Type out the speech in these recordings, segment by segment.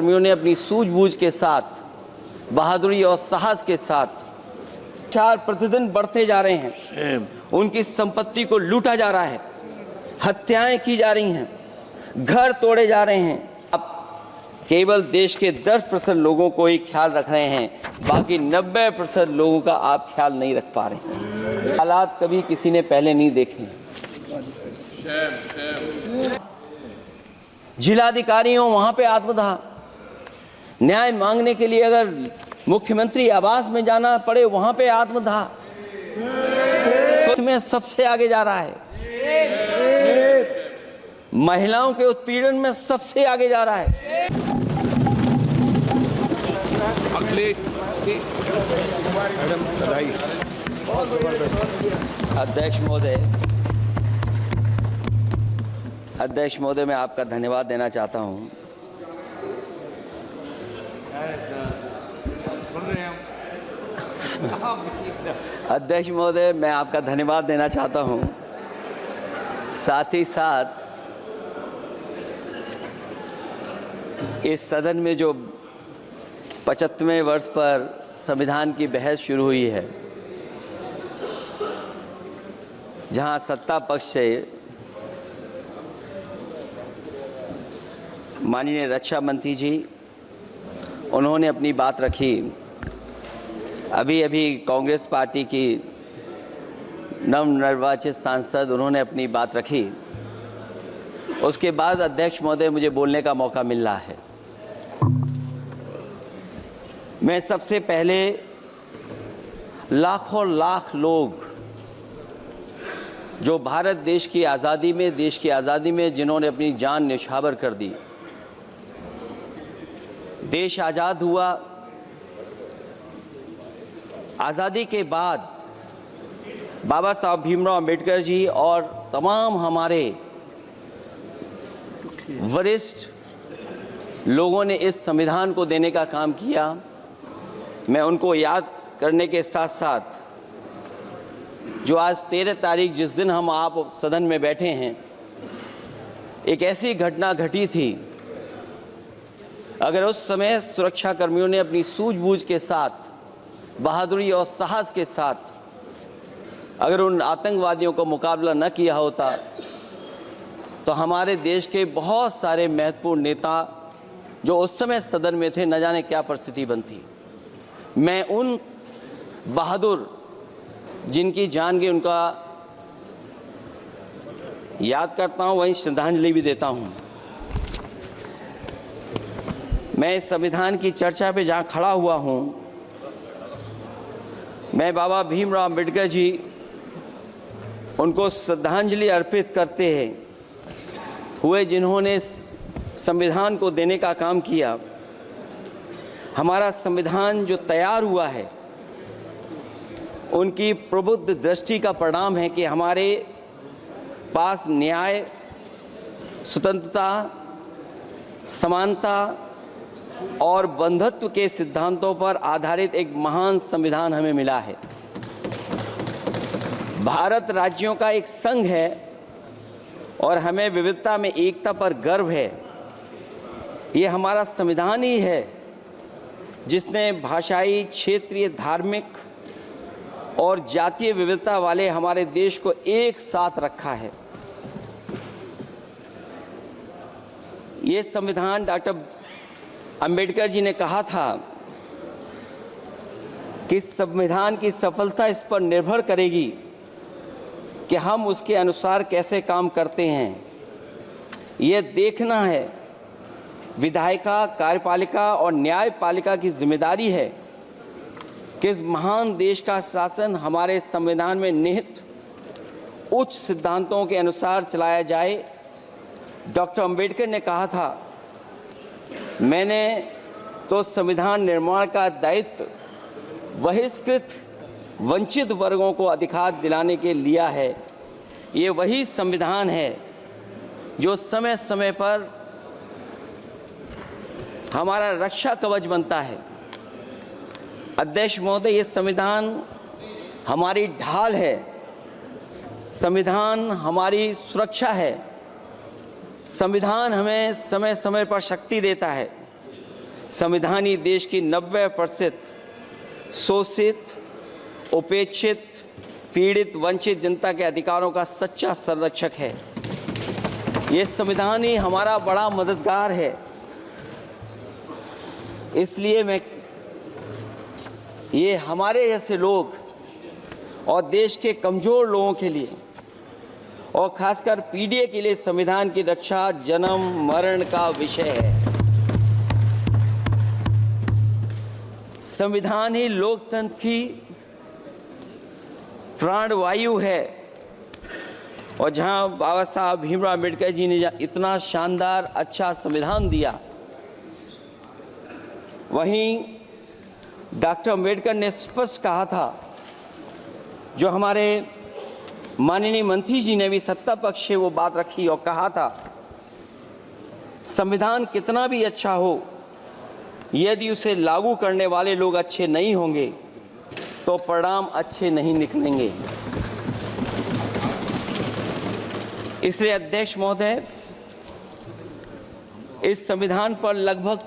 कर्मियों ने अपनी सूझबूझ के साथ, बहादुरी और साहस के साथ प्रतिदिन बढ़ते जा रहे हैं। उनकी संपत्ति को लूटा जा रहा है, हत्याएं की जा रही हैं, घर तोड़े जा रहे हैं। अब केवल देश के 10% लोगों को ही ख्याल रख रहे हैं, बाकी 90% लोगों का आप ख्याल नहीं रख पा रहे हैं। हालात कभी किसी ने पहले नहीं देखे हैं। जिलाधिकारियों वहां पे आत्मदाह, न्याय मांगने के लिए अगर मुख्यमंत्री आवास में जाना पड़े वहां पे आत्मदाह, में सबसे आगे जा रहा है। महिलाओं के उत्पीड़न में सबसे आगे जा रहा है। अध्यक्ष महोदय, मैं आपका धन्यवाद देना चाहता हूं। अध्यक्ष महोदय, मैं आपका धन्यवाद देना चाहता हूं। साथ ही साथ इस सदन में जो 75वें वर्ष पर संविधान की बहस शुरू हुई है, जहां सत्ता पक्ष से माननीय रक्षा मंत्री जी उन्होंने अपनी बात रखी। अभी कांग्रेस पार्टी की नवनिर्वाचित सांसद उन्होंने अपनी बात रखी। उसके बाद अध्यक्ष महोदय मुझे बोलने का मौका मिल रहा है। मैं सबसे पहले लाखों लाख लोग जो भारत देश की आज़ादी में जिन्होंने अपनी जान न्यौछावर कर दी, देश आज़ाद हुआ। आज़ादी के बाद बाबा साहब भीमराव अंबेडकर जी और तमाम हमारे वरिष्ठ लोगों ने इस संविधान को देने का काम किया। मैं उनको याद करने के साथ साथ जो आज 13 तारीख जिस दिन हम आप सदन में बैठे हैं, एक ऐसी घटना घटी थी, अगर उस समय सुरक्षा कर्मियों ने अपनी सूझबूझ के साथ, बहादुरी और साहस के साथ अगर उन आतंकवादियों को मुकाबला न किया होता तो हमारे देश के बहुत सारे महत्वपूर्ण नेता जो उस समय सदन में थे, न जाने क्या परिस्थिति बनती। मैं उन बहादुर जिनकी जान गई उनका याद करता हूं, वहीं श्रद्धांजलि भी देता हूं। मैं इस संविधान की चर्चा पे जहां खड़ा हुआ हूं, मैं बाबा भीमराव अंबेडकर जी उनको श्रद्धांजलि अर्पित करते हुए जिन्होंने संविधान को देने का काम किया। हमारा संविधान जो तैयार हुआ है, उनकी प्रबुद्ध दृष्टि का परिणाम है कि हमारे पास न्याय, स्वतंत्रता, समानता और बंधुत्व के सिद्धांतों पर आधारित एक महान संविधान हमें मिला है। भारत राज्यों का एक संघ है और हमें विविधता में एकता पर गर्व है। ये हमारा संविधान ही है जिसने भाषाई, क्षेत्रीय, धार्मिक और जातीय विविधता वाले हमारे देश को एक साथ रखा है। ये संविधान डॉक्टर अंबेडकर जी ने कहा था कि संविधान की सफलता इस पर निर्भर करेगी कि हम उसके अनुसार कैसे काम करते हैं। ये देखना है, विधायिका, कार्यपालिका और न्यायपालिका की जिम्मेदारी है कि इस महान देश का शासन हमारे संविधान में निहित उच्च सिद्धांतों के अनुसार चलाया जाए। डॉक्टर अंबेडकर ने कहा था, मैंने तो संविधान निर्माण का दायित्व बहिष्कृत वंचित वर्गों को अधिकार दिलाने के लिया है। ये वही संविधान है जो समय समय पर हमारा रक्षा कवच बनता है। अध्यक्ष महोदय, ये संविधान हमारी ढाल है, संविधान हमारी सुरक्षा है, संविधान हमें समय समय पर शक्ति देता है। संविधान ही देश की 90% शोषित, उपेक्षित, पीड़ित, वंचित जनता के अधिकारों का सच्चा संरक्षक है। ये संविधान ही हमारा बड़ा मददगार है। इसलिए ये हमारे जैसे लोग और देश के कमज़ोर लोगों के लिए और खासकर पीडीए के लिए संविधान की रक्षा जन्म मरण का विषय है। संविधान ही लोकतंत्र की प्राणवायु है और जहां बाबा साहब भीमराव अम्बेडकर जी ने इतना शानदार अच्छा संविधान दिया, वहीं डॉक्टर अम्बेडकर ने स्पष्ट कहा था, जो हमारे माननीय मंत्री जी ने भी सत्ता पक्ष से वो बात रखी और कहा था, संविधान कितना भी अच्छा हो, यदि उसे लागू करने वाले लोग अच्छे नहीं होंगे तो परिणाम अच्छे नहीं निकलेंगे। इसलिए अध्यक्ष महोदय, इस संविधान पर लगभग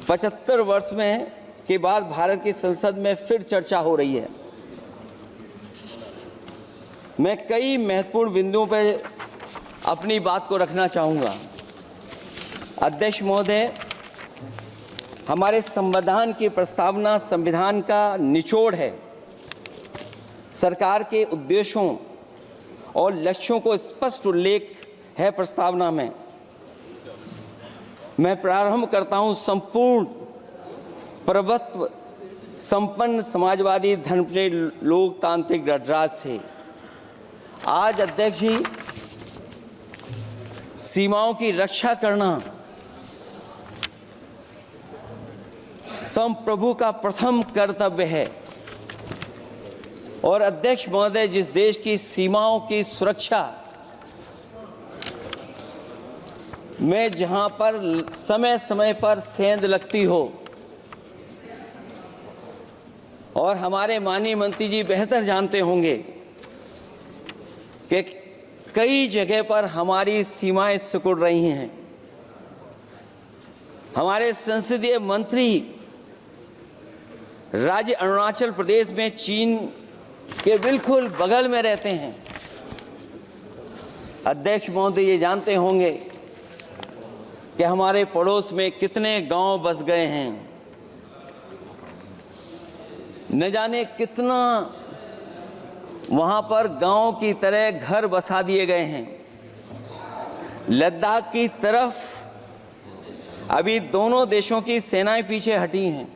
75 वर्ष में के बाद भारत की संसद में फिर चर्चा हो रही है। मैं कई महत्वपूर्ण बिंदुओं पर अपनी बात को रखना चाहूँगा। अध्यक्ष महोदय, हमारे संविधान की प्रस्तावना संविधान का निचोड़ है। सरकार के उद्देश्यों और लक्ष्यों को स्पष्ट उल्लेख है प्रस्तावना में। मैं प्रारंभ करता हूं संपूर्ण प्रभुत्व संपन्न समाजवादी धर्मप्रिय लोकतांत्रिक गणराज्य से। आज अध्यक्ष जी, सीमाओं की रक्षा करना संप्रभु का प्रथम कर्तव्य है। और अध्यक्ष महोदय, जिस देश की सीमाओं की सुरक्षा में जहां पर समय समय पर सेंध लगती हो, और हमारे माननीय मंत्री जी बेहतर जानते होंगे कि कई जगह पर हमारी सीमाएं सिकुड़ रही हैं। हमारे संसदीय मंत्री राज्य अरुणाचल प्रदेश में चीन के बिल्कुल बगल में रहते हैं। अध्यक्ष महोदय ये जानते होंगे कि हमारे पड़ोस में कितने गांव बस गए हैं, न जाने कितना वहां पर गांव की तरह घर बसा दिए गए हैं। लद्दाख की तरफ अभी दोनों देशों की सेनाएं पीछे हटी हैं।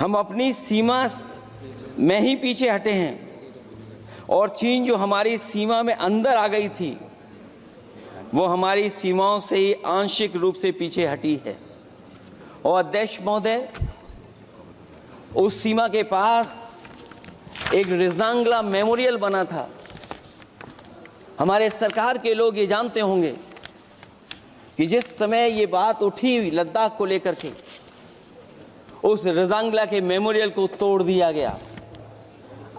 हम अपनी सीमा में ही पीछे हटे हैं और चीन जो हमारी सीमा में अंदर आ गई थी, वो हमारी सीमाओं से ही आंशिक रूप से पीछे हटी है। और अध्यक्ष महोदय, उस सीमा के पास एक रिजांगला मेमोरियल बना था। हमारे सरकार के लोग ये जानते होंगे कि जिस समय ये बात उठी लद्दाख को लेकर के, उस रिजांगला के मेमोरियल को तोड़ दिया गया।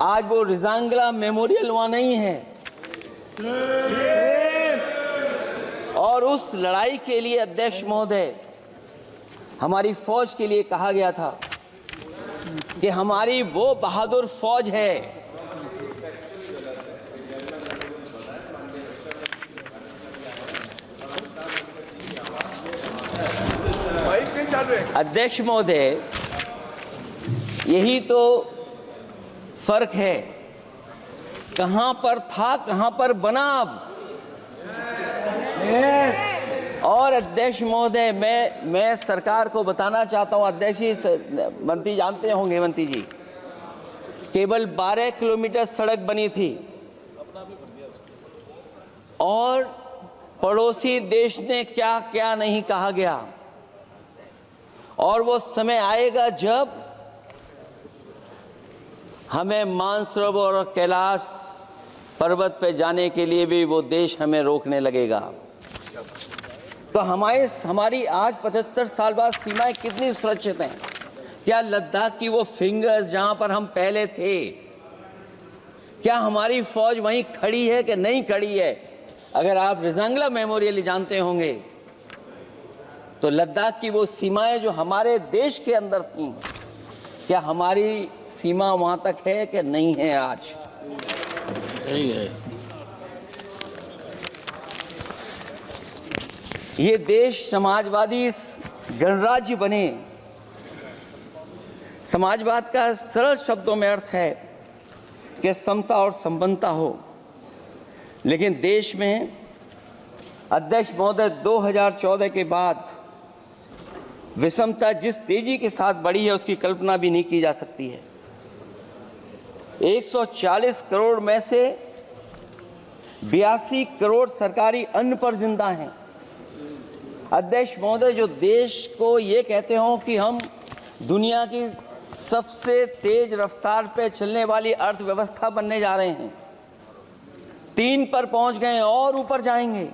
आज वो रिजांगला मेमोरियल वहां नहीं है। और उस लड़ाई के लिए अध्यक्ष महोदय, हमारी फौज के लिए कहा गया था कि हमारी वो बहादुर फौज है अध्यक्ष महोदय, यही तो फर्क है। कहां पर था, कहां पर बना अब। और अध्यक्ष महोदय, मैं सरकार को बताना चाहता हूं, अध्यक्ष जी, मंत्री जानते होंगे, मंत्री जी, केवल 12 किलोमीटर सड़क बनी थी और पड़ोसी देश ने क्या क्या नहीं कहा गया। और वो समय आएगा जब हमें मानसरोवर और कैलाश पर्वत पे जाने के लिए भी वो देश हमें रोकने लगेगा। तो हमारी आज 75 साल बाद सीमाएं कितनी सुरक्षित हैं। क्या लद्दाख की वो फिंगर्स जहां पर हम पहले थे, क्या हमारी फौज वहीं खड़ी है कि नहीं खड़ी है? अगर आप रिजांगला मेमोरियल जानते होंगे तो लद्दाख की वो सीमाएं जो हमारे देश के अंदर थीं, क्या हमारी सीमा वहां तक है कि नहीं है? आज नहीं है। ये देश समाजवादी गणराज्य बने। समाजवाद का सरल शब्दों में अर्थ है कि समता और संपन्नता हो, लेकिन देश में अध्यक्ष महोदय 2014 के बाद विषमता जिस तेजी के साथ बढ़ी है उसकी कल्पना भी नहीं की जा सकती है। 140 करोड़ में से 82 करोड़ सरकारी अन्न पर जिंदा हैं। अध्यक्ष महोदय, जो देश को ये कहते हो कि हम दुनिया की सबसे तेज रफ्तार पे चलने वाली अर्थव्यवस्था बनने जा रहे हैं, 3 पर पहुंच गए और ऊपर जाएंगे।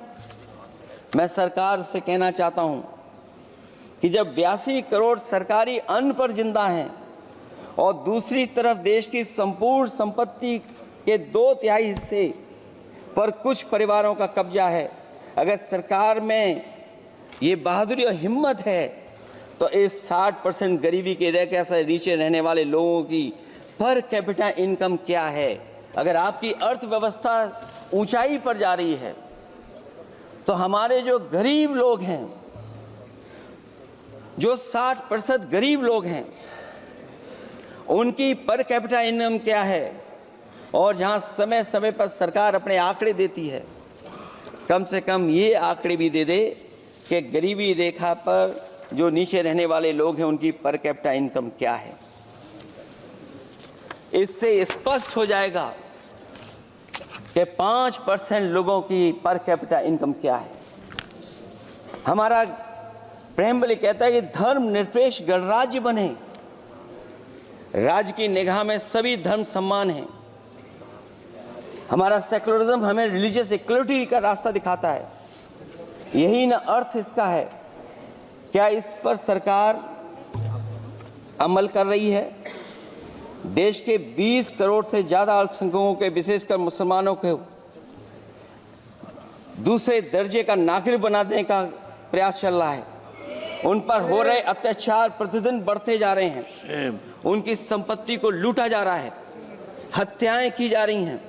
मैं सरकार से कहना चाहता हूं कि जब 82 करोड़ सरकारी अन्न पर जिंदा हैं और दूसरी तरफ देश की संपूर्ण संपत्ति के 2/3 हिस्से पर कुछ परिवारों का कब्जा है, अगर सरकार में ये बहादुरी और हिम्मत है तो इस 60% गरीबी के रेखा से नीचे रहने वाले लोगों की पर कैपिटा इनकम क्या है? अगर आपकी अर्थव्यवस्था ऊंचाई पर जा रही है तो हमारे जो गरीब लोग हैं, जो 60% गरीब लोग हैं, उनकी पर कैपिटा इनकम क्या है? और जहां समय समय पर सरकार अपने आंकड़े देती है, कम से कम ये आंकड़े भी दे दे कि गरीबी रेखा पर जो नीचे रहने वाले लोग हैं उनकी पर कैपिटा इनकम क्या है। इससे स्पष्ट हो जाएगा कि 5% लोगों की पर कैपिटा इनकम क्या है। हमारा प्रेमबली कहता है कि धर्म निरपेक्ष गणराज्य बने, राज्य की निगाह में सभी धर्म समान हैं। हमारा सेकुलरिज्म हमें रिलीजियस इक्वलिटी का रास्ता दिखाता है। यही ना अर्थ इसका है। क्या इस पर सरकार अमल कर रही है? देश के 20 करोड़ से ज्यादा अल्पसंख्यकों के, विशेषकर मुसलमानों को दूसरे दर्जे का नागरिक बना देने का प्रयास चल रहा है। उन पर हो रहे अत्याचार प्रतिदिन बढ़ते जा रहे हैं। उनकी संपत्ति को लूटा जा रहा है, हत्याएं की जा रही हैं,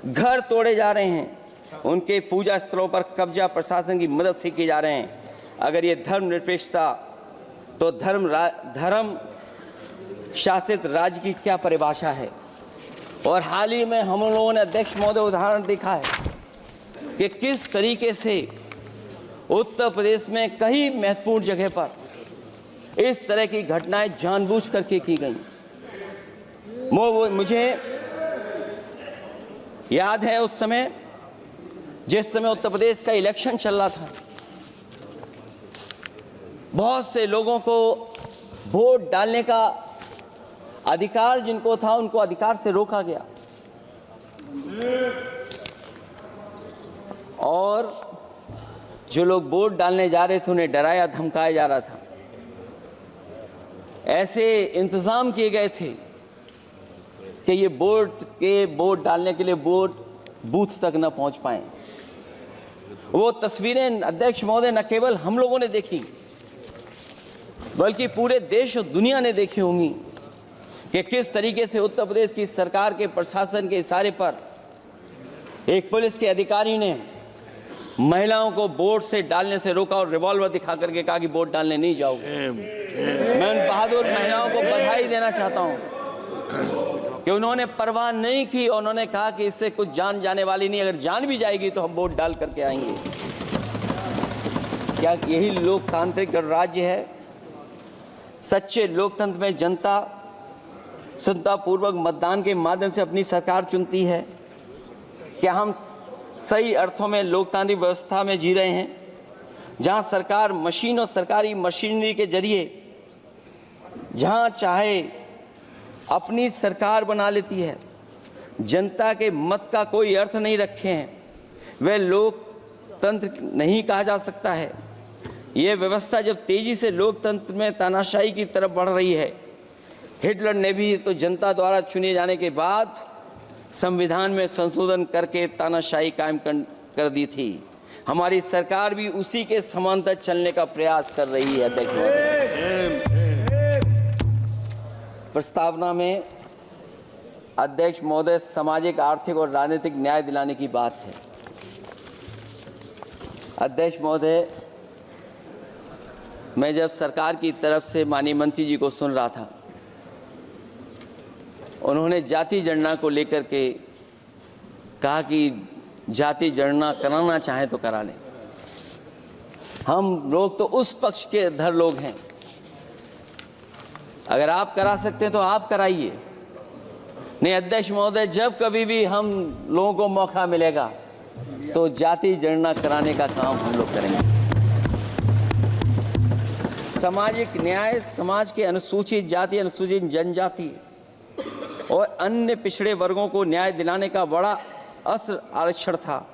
घर तोड़े जा रहे हैं, उनके पूजा स्थलों पर कब्जा प्रशासन की मदद से किए जा रहे हैं। अगर ये धर्मनिरपेक्षता, तो धर्म शासित राज्य की क्या परिभाषा है? और हाल ही में हम लोगों ने अध्यक्ष महोदय उदाहरण देखा है कि किस तरीके से उत्तर प्रदेश में कई महत्वपूर्ण जगह पर इस तरह की घटनाएं जानबूझ करके की गई। मुझे याद है उस समय, जिस समय उत्तर प्रदेश का इलेक्शन चल रहा था, बहुत से लोगों को वोट डालने का अधिकार जिनको था, उनको अधिकार से रोका गया और जो लोग वोट डालने जा रहे थे उन्हें डराया धमकाया जा रहा था। ऐसे इंतजाम किए गए थे कि ये वोट डालने के लिए वोट बूथ तक न पहुंच पाए। वो तस्वीरें अध्यक्ष महोदय न केवल हम लोगों ने देखी, बल्कि पूरे देश और दुनिया ने देखी होंगी कि किस तरीके से उत्तर प्रदेश की सरकार के प्रशासन के इशारे पर एक पुलिस के अधिकारी ने महिलाओं को वोट से डालने से रोका और रिवॉल्वर दिखा करके कहा कि वोट डालने नहीं जाओगे। मैं उन बहादुर महिलाओं को बधाई देना चाहता हूं कि उन्होंने परवाह नहीं की और उन्होंने कहा कि इससे कुछ जान जाने वाली नहीं, अगर जान भी जाएगी तो हम वोट डाल करके आएंगे। क्या यही लोकतांत्रिक गणराज्य है? सच्चे लोकतंत्र में जनता श्रद्धापूर्वक मतदान के माध्यम से अपनी सरकार चुनती है। क्या हम सही अर्थों में लोकतांत्रिक व्यवस्था में जी रहे हैं, जहां सरकार मशीन और सरकारी मशीनरी के जरिए जहां चाहे अपनी सरकार बना लेती है, जनता के मत का कोई अर्थ नहीं रखे हैं, वह लोकतंत्र नहीं कहा जा सकता है। यह व्यवस्था जब तेजी से लोकतंत्र में तानाशाही की तरफ बढ़ रही है, हिटलर ने भी तो जनता द्वारा चुने जाने के बाद संविधान में संशोधन करके तानाशाही कायम कर दी थी। हमारी सरकार भी उसी के समांतर चलने का प्रयास कर रही है। अध्यक्ष महोदय, प्रस्तावना में अध्यक्ष महोदय सामाजिक, आर्थिक और राजनीतिक न्याय दिलाने की बात है। अध्यक्ष महोदय, मैं जब सरकार की तरफ से माननीय मंत्री जी को सुन रहा था, उन्होंने जाति जनगणना को लेकर के कहा कि जाति जनगणना कराना चाहें तो करा लें। हम लोग तो उस पक्ष के धर लोग हैं, अगर आप करा सकते हैं तो आप कराइए। नहीं अध्यक्ष महोदय, जब कभी भी हम लोगों को मौका मिलेगा तो जाति जनगणना कराने का काम हम लोग करेंगे। सामाजिक न्याय समाज के अनुसूचित जाति, अनुसूचित जनजाति और अन्य पिछड़े वर्गों को न्याय दिलाने का बड़ा अस्त्र आरक्षण था,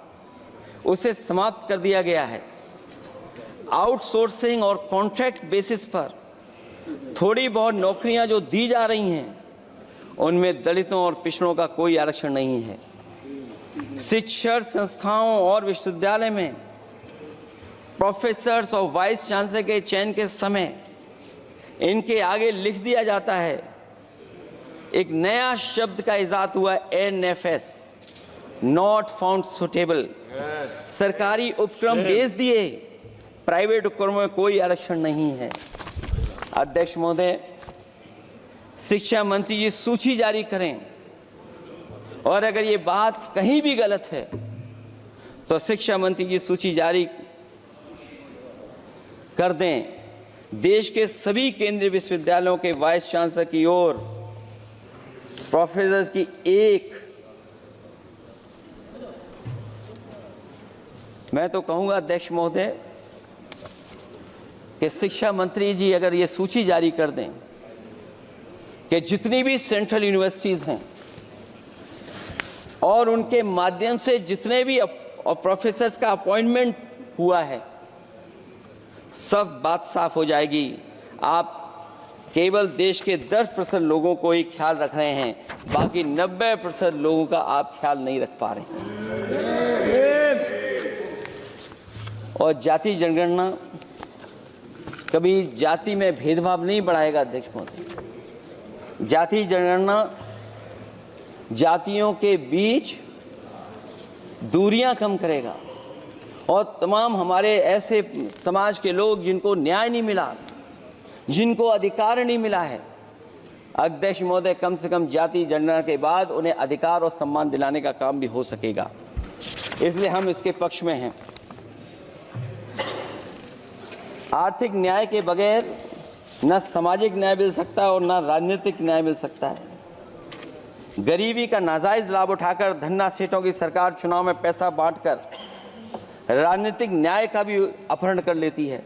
उसे समाप्त कर दिया गया है। आउटसोर्सिंग और कॉन्ट्रैक्ट बेसिस पर थोड़ी बहुत नौकरियां जो दी जा रही हैं, उनमें दलितों और पिछड़ों का कोई आरक्षण नहीं है। शिक्षण संस्थाओं और विश्वविद्यालय में प्रोफेसर्स और वाइस चांसलर के चयन के समय इनके आगे लिख दिया जाता है, एक नया शब्द का इजाद हुआ, NFS, नॉट फाउंड सुटेबल। सरकारी उपक्रम भेज दिए, प्राइवेट उपक्रमों में कोई आरक्षण नहीं है। अध्यक्ष महोदय, शिक्षा मंत्री जी सूची जारी करें, और अगर ये बात कहीं भी गलत है तो शिक्षा मंत्री जी सूची जारी कर दें। देश के सभी केंद्रीय विश्वविद्यालयों के वाइस चांसलर की ओर प्रोफेसर्स की एक, मैं तो कहूंगा अध्यक्ष महोदय कि शिक्षा मंत्री जी अगर ये सूची जारी कर दें कि जितनी भी सेंट्रल यूनिवर्सिटीज़ हैं और उनके माध्यम से जितने भी प्रोफेसर्स का अपॉइंटमेंट हुआ है, सब बात साफ हो जाएगी। आप केवल देश के 10% लोगों को ही ख्याल रख रहे हैं, बाकी 90% लोगों का आप ख्याल नहीं रख पा रहे हैं। और जाति जनगणना कभी जाति में भेदभाव नहीं बढ़ाएगा। अध्यक्ष महोदय, जाति जनगणना जातियों के बीच दूरियां कम करेगा और तमाम हमारे ऐसे समाज के लोग जिनको न्याय नहीं मिला, जिनको अधिकार नहीं मिला है, अध्यक्ष महोदय, कम से कम जाति जनगणना के बाद उन्हें अधिकार और सम्मान दिलाने का काम भी हो सकेगा। इसलिए हम इसके पक्ष में हैं। आर्थिक न्याय के बगैर न सामाजिक न्याय मिल सकता है और न राजनीतिक न्याय मिल सकता है। गरीबी का नाजायज लाभ उठाकर धन्ना सेठों की सरकार चुनाव में पैसा बांटकर राजनीतिक न्याय का भी अपहरण कर लेती है।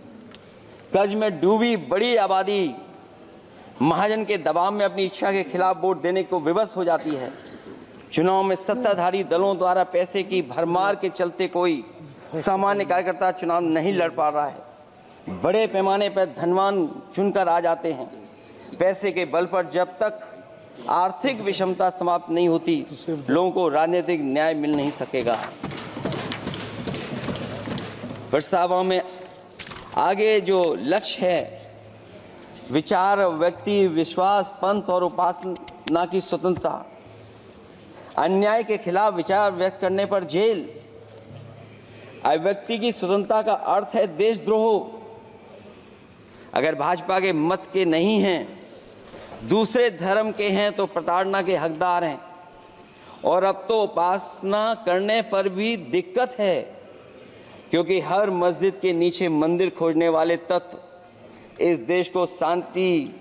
कर्ज में डूबी बड़ी आबादी महाजन के दबाव में अपनी इच्छा के खिलाफ वोट देने को विवश हो जाती है। चुनाव में सत्ताधारी दलों द्वारा पैसे की भरमार के चलते कोई सामान्य कार्यकर्ता चुनाव नहीं लड़ पा रहा है। बड़े पैमाने पर धनवान चुनकर आ जाते हैं। पैसे के बल पर जब तक आर्थिक विषमता समाप्त नहीं होती, लोगों को राजनीतिक न्याय मिल नहीं सकेगा। प्रस्तावों में आगे जो लक्ष्य है, विचार, व्यक्ति, विश्वास, पंथ और उपासना की स्वतंत्रता, अन्याय के खिलाफ विचार व्यक्त करने पर जेल, अभिव्यक्ति की स्वतंत्रता का अर्थ है देशद्रोह। अगर भाजपा के मत के नहीं हैं, दूसरे धर्म के हैं तो प्रताड़ना के हकदार हैं। और अब तो उपासना करने पर भी दिक्कत है, क्योंकि हर मस्जिद के नीचे मंदिर खोजने वाले तत्व इस देश को शांति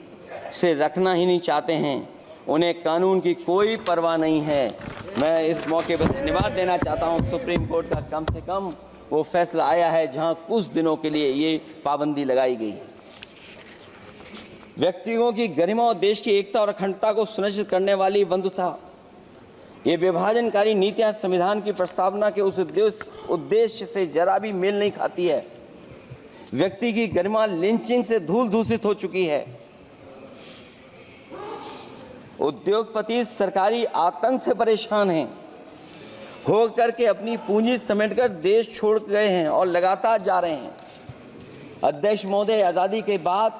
से रखना ही नहीं चाहते हैं। उन्हें कानून की कोई परवाह नहीं है। मैं इस मौके पर धन्यवाद देना चाहता हूं। सुप्रीम कोर्ट का कम से कम वो फैसला आया है जहां कुछ दिनों के लिए ये पाबंदी लगाई गई। व्यक्तियों की गरिमा और देश की एकता और अखंडता को सुनिश्चित करने वाली बंधुता, ये विभाजनकारी नीतियां संविधान की प्रस्तावना के उस उद्देश्य से जरा भी मेल नहीं खाती है। व्यक्ति की गरिमा लिंचिंग से धूल दूषित हो चुकी है। उद्योगपति सरकारी आतंक से परेशान हैं हो करके अपनी पूंजी समेटकर देश छोड़ गए हैं और लगातार जा रहे हैं। अध्यक्ष महोदय, आज़ादी के बाद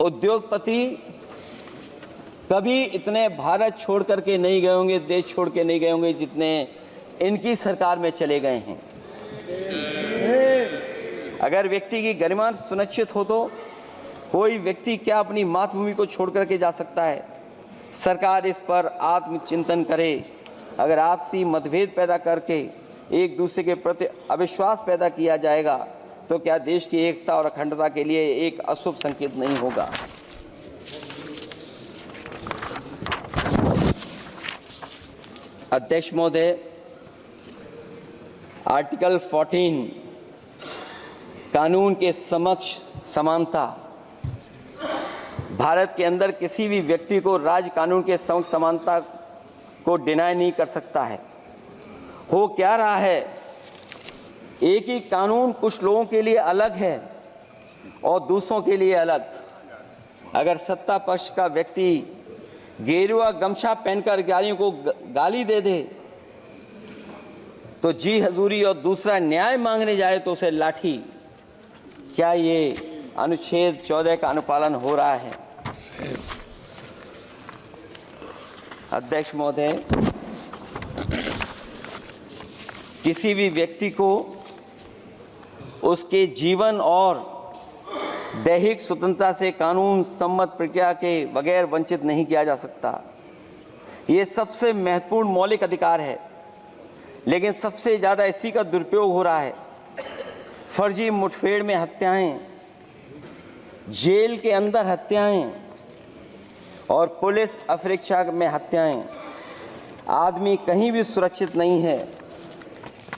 उद्योगपति कभी इतने भारत छोड़ करके नहीं गए होंगे, देश छोड़ के नहीं गए होंगे जितने इनकी सरकार में चले गए हैं। अगर व्यक्ति की गरिमा सुनिश्चित हो तो कोई व्यक्ति क्या अपनी मातृभूमि को छोड़ करके जा सकता है? सरकार इस पर आत्मचिंतन करे। अगर आपसी मतभेद पैदा करके एक दूसरे के प्रति अविश्वास पैदा किया जाएगा तो क्या देश की एकता और अखंडता के लिए एक अशुभ संकेत नहीं होगा? अध्यक्ष महोदय, आर्टिकल 14 कानून के समक्ष समानता, भारत के अंदर किसी भी व्यक्ति को राज्य कानून के समक्ष समानता को डिनाई नहीं कर सकता है। हो क्या रहा है, एक ही कानून कुछ लोगों के लिए अलग है और दूसरों के लिए अलग। अगर सत्ता पक्ष का व्यक्ति गेरुआ गमछा पहनकर अधिकारियों को गाली दे दे तो जी हजूरी और दूसरा न्याय मांगने जाए तो उसे लाठी। क्या ये अनुच्छेद 14 का अनुपालन हो रहा है? अध्यक्ष महोदय, किसी भी व्यक्ति को उसके जीवन और दैहिक स्वतंत्रता से कानून सम्मत प्रक्रिया के बगैर वंचित नहीं किया जा सकता। ये सबसे महत्वपूर्ण मौलिक अधिकार है, लेकिन सबसे ज़्यादा इसी का दुरुपयोग हो रहा है। फर्जी मुठभेड़ में हत्याएं, जेल के अंदर हत्याएं और पुलिस अपरीक्षा में हत्याएं। आदमी कहीं भी सुरक्षित नहीं है।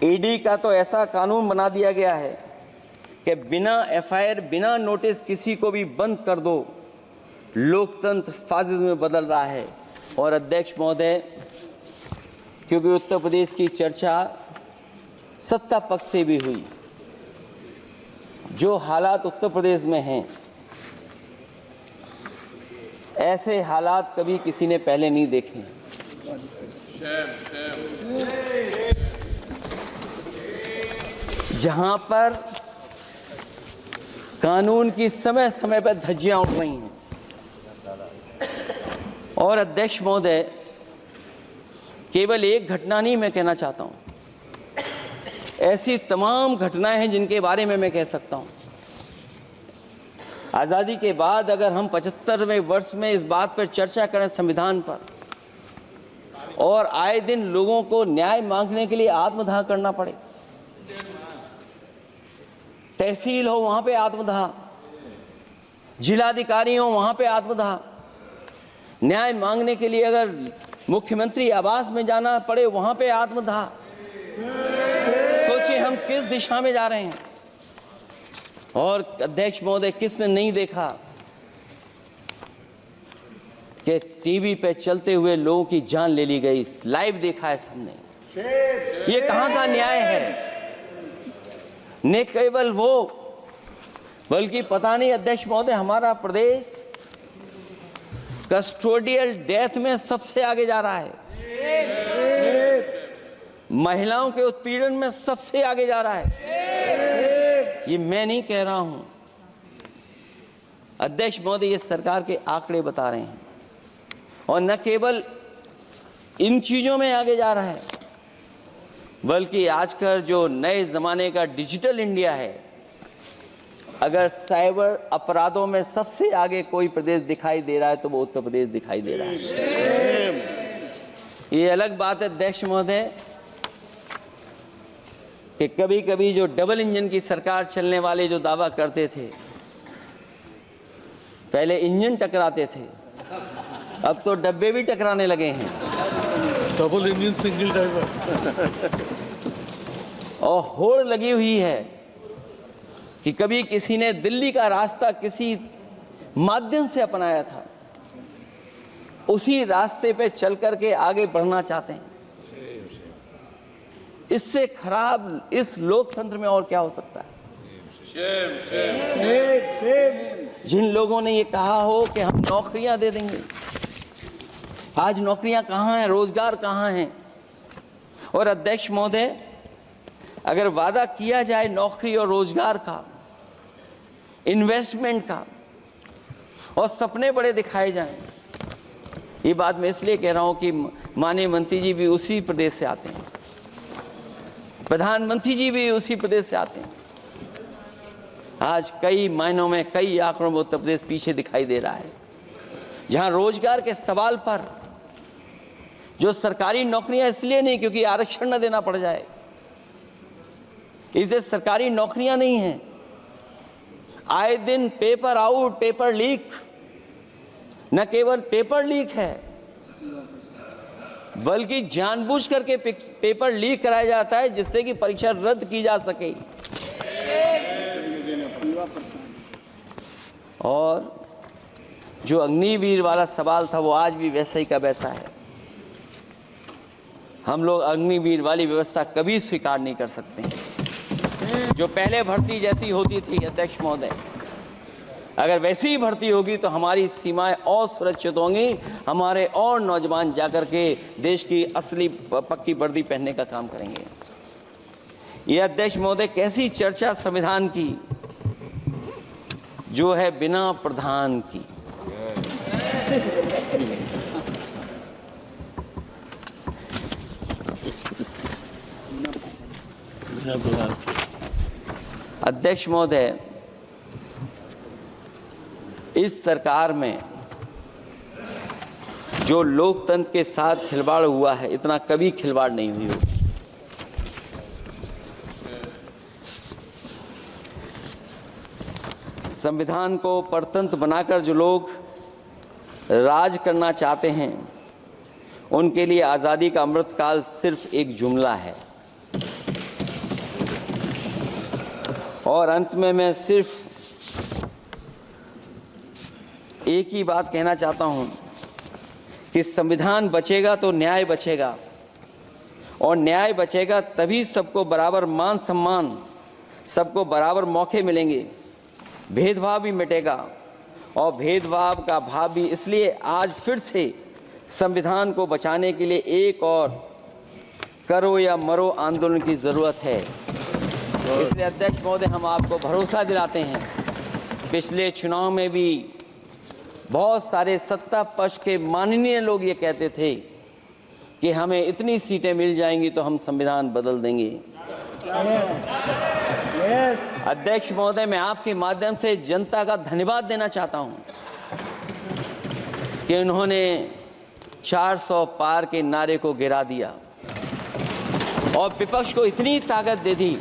ईडी का तो ऐसा कानून बना दिया गया है कि बिना एफआईआर, बिना नोटिस किसी को भी बंद कर दो। लोकतंत्र फासिज्म में बदल रहा है। और अध्यक्ष महोदय, क्योंकि उत्तर प्रदेश की चर्चा सत्ता पक्ष से भी हुई, जो हालात उत्तर प्रदेश में हैं, ऐसे हालात कभी किसी ने पहले नहीं देखे। जहां पर कानून की समय समय पर धज्जियां उठ रही हैं। और अध्यक्ष महोदय, केवल एक घटना नहीं मैं कहना चाहता हूं, ऐसी तमाम घटनाएं हैं जिनके बारे में मैं कह सकता हूं। आज़ादी के बाद अगर हम 75वें वर्ष में इस बात पर चर्चा करें संविधान पर, और आए दिन लोगों को न्याय मांगने के लिए आत्मदाह करना पड़े, तहसील हो वहां पे आत्मदाह, जिलाधिकारी हो वहां पे आत्मदाह, न्याय मांगने के लिए अगर मुख्यमंत्री आवास में जाना पड़े वहां पे आत्मदाह। सोचिए हम किस दिशा में जा रहे हैं। और अध्यक्ष महोदय, किसने नहीं देखा कि टीवी पे चलते हुए लोगों की जान ले ली गई? लाइव देखा है सबने। ये कहां का न्याय है? न केवल वो, बल्कि पता नहीं अध्यक्ष महोदय, हमारा प्रदेश कस्टोडियल डेथ में सबसे आगे जा रहा है, महिलाओं के उत्पीड़न में सबसे आगे जा रहा है। ये मैं नहीं कह रहा हूं, अध्यक्ष महोदय, ये सरकार के आंकड़े बता रहे हैं। और न केवल इन चीजों में आगे जा रहा है, बल्कि आजकल जो नए जमाने का डिजिटल इंडिया है, अगर साइबर अपराधों में सबसे आगे कोई प्रदेश दिखाई दे रहा है तो वो उत्तर प्रदेश दिखाई दे रहा है। ये अलग बात है अध्यक्ष महोदय कि कभी कभी जो डबल इंजन की सरकार चलने वाले जो दावा करते थे, पहले इंजन टकराते थे, अब तो डब्बे भी टकराने लगे हैं। Double engine single driver. और होड़ लगी हुई है कि कभी किसी ने दिल्ली का रास्ता किसी माध्यम से अपनाया था, उसी रास्ते पे चल करके आगे बढ़ना चाहते हैं। इससे खराब इस लोकतंत्र में और क्या हो सकता है? जिन लोगों ने ये कहा हो कि हम नौकरियां दे देंगे, आज नौकरियां कहाँ हैं, रोजगार कहाँ हैं? और अध्यक्ष महोदय, अगर वादा किया जाए नौकरी और रोजगार का, इन्वेस्टमेंट का, और सपने बड़े दिखाए जाएं, ये बात मैं इसलिए कह रहा हूं कि माननीय मंत्री जी भी उसी प्रदेश से आते हैं, प्रधानमंत्री जी भी उसी प्रदेश से आते हैं। आज कई मायनों में, कई आंकड़ों में उत्तर प्रदेश पीछे दिखाई दे रहा है, जहां रोजगार के सवाल पर जो सरकारी नौकरियां इसलिए नहीं क्योंकि आरक्षण न देना पड़ जाए, इसे सरकारी नौकरियां नहीं हैं। आए दिन पेपर आउट, पेपर लीक, न केवल पेपर लीक है बल्कि जानबूझ करके पेपर लीक कराया जाता है जिससे कि परीक्षा रद्द की जा सके। और जो अग्निवीर वाला सवाल था वो आज भी वैसा ही का वैसा है। हम लोग अग्निवीर वाली व्यवस्था कभी स्वीकार नहीं कर सकते हैं। जो पहले भर्ती जैसी होती थी अध्यक्ष महोदय, अगर वैसी ही भर्ती होगी तो हमारी सीमाएं और सुरक्षित होंगी, हमारे और नौजवान जाकर के देश की असली पक्की वर्दी पहनने का काम करेंगे। ये अध्यक्ष महोदय कैसी चर्चा संविधान की जो है बिना प्रधान की। अध्यक्ष महोदय, इस सरकार में जो लोकतंत्र के साथ खिलवाड़ हुआ है, इतना कभी खिलवाड़ नहीं हुई होगी। संविधान को परतंत्र बनाकर जो लोग राज करना चाहते हैं, उनके लिए आज़ादी का अमृतकाल सिर्फ एक जुमला है। और अंत में मैं सिर्फ एक ही बात कहना चाहता हूं कि संविधान बचेगा तो न्याय बचेगा, और न्याय बचेगा तभी सबको बराबर मान सम्मान, सबको बराबर मौके मिलेंगे, भेदभाव भी मिटेगा। और भेदभाव का भाव भी इसलिए आज फिर से संविधान को बचाने के लिए एक और करो या मरो आंदोलन की ज़रूरत है। इसलिए अध्यक्ष महोदय, हम आपको भरोसा दिलाते हैं, पिछले चुनाव में भी बहुत सारे सत्ता पक्ष के माननीय लोग ये कहते थे कि हमें इतनी सीटें मिल जाएंगी तो हम संविधान बदल देंगे। अध्यक्ष महोदय, मैं आपके माध्यम से जनता का धन्यवाद देना चाहता हूं कि उन्होंने 400 पार के नारे को गिरा दिया और विपक्ष को इतनी ताकत दे दी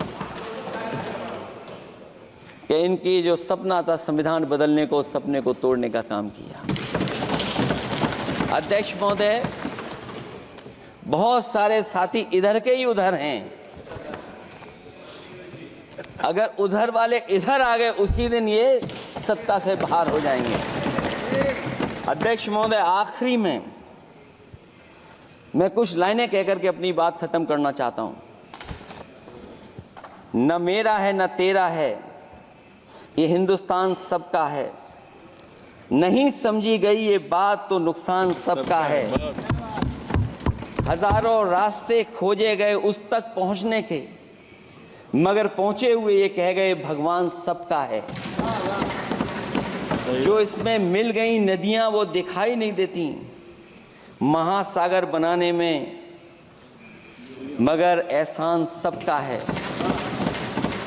कि इनकी जो सपना था संविधान बदलने को, उस सपने को तोड़ने का काम किया। अध्यक्ष महोदय, बहुत सारे साथी इधर के ही उधर हैं, अगर उधर वाले इधर आ गए उसी दिन ये सत्ता से बाहर हो जाएंगे। अध्यक्ष महोदय, आखिरी में मैं कुछ लाइनें कहकर के अपनी बात खत्म करना चाहता हूं। न मेरा है न तेरा है, ये हिंदुस्तान सबका है, नहीं समझी गई ये बात तो नुकसान सबका है। हजारों रास्ते खोजे गए उस तक पहुंचने के, मगर पहुंचे हुए ये कह गए भगवान सबका है। जो इसमें मिल गई नदियां वो दिखाई नहीं देती महासागर बनाने में, मगर एहसान सबका है।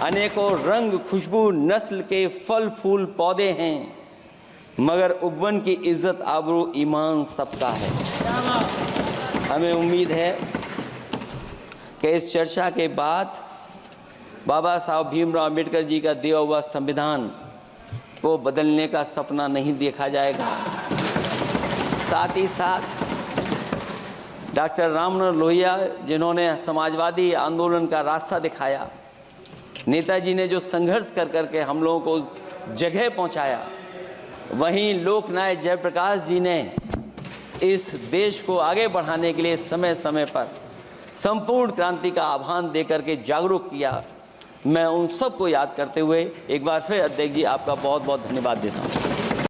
अनेकों रंग खुशबू नस्ल के फल फूल पौधे हैं, मगर उपवन की इज्जत आबरू ईमान सबका है। हमें उम्मीद है कि इस चर्चा के बाद बाबा साहब भीमराव अम्बेडकर जी का दिया हुआ संविधान को बदलने का सपना नहीं देखा जाएगा। साथ ही साथ डॉक्टर राममनोहर लोहिया, जिन्होंने समाजवादी आंदोलन का रास्ता दिखाया, नेताजी ने जो संघर्ष कर करके हम लोगों को उस जगह पहुंचाया, वहीं लोकनायक जयप्रकाश जी ने इस देश को आगे बढ़ाने के लिए समय समय पर संपूर्ण क्रांति का आह्वान देकर के जागरूक किया। मैं उन सबको याद करते हुए एक बार फिर अध्यक्ष जी आपका बहुत बहुत धन्यवाद देता हूँ।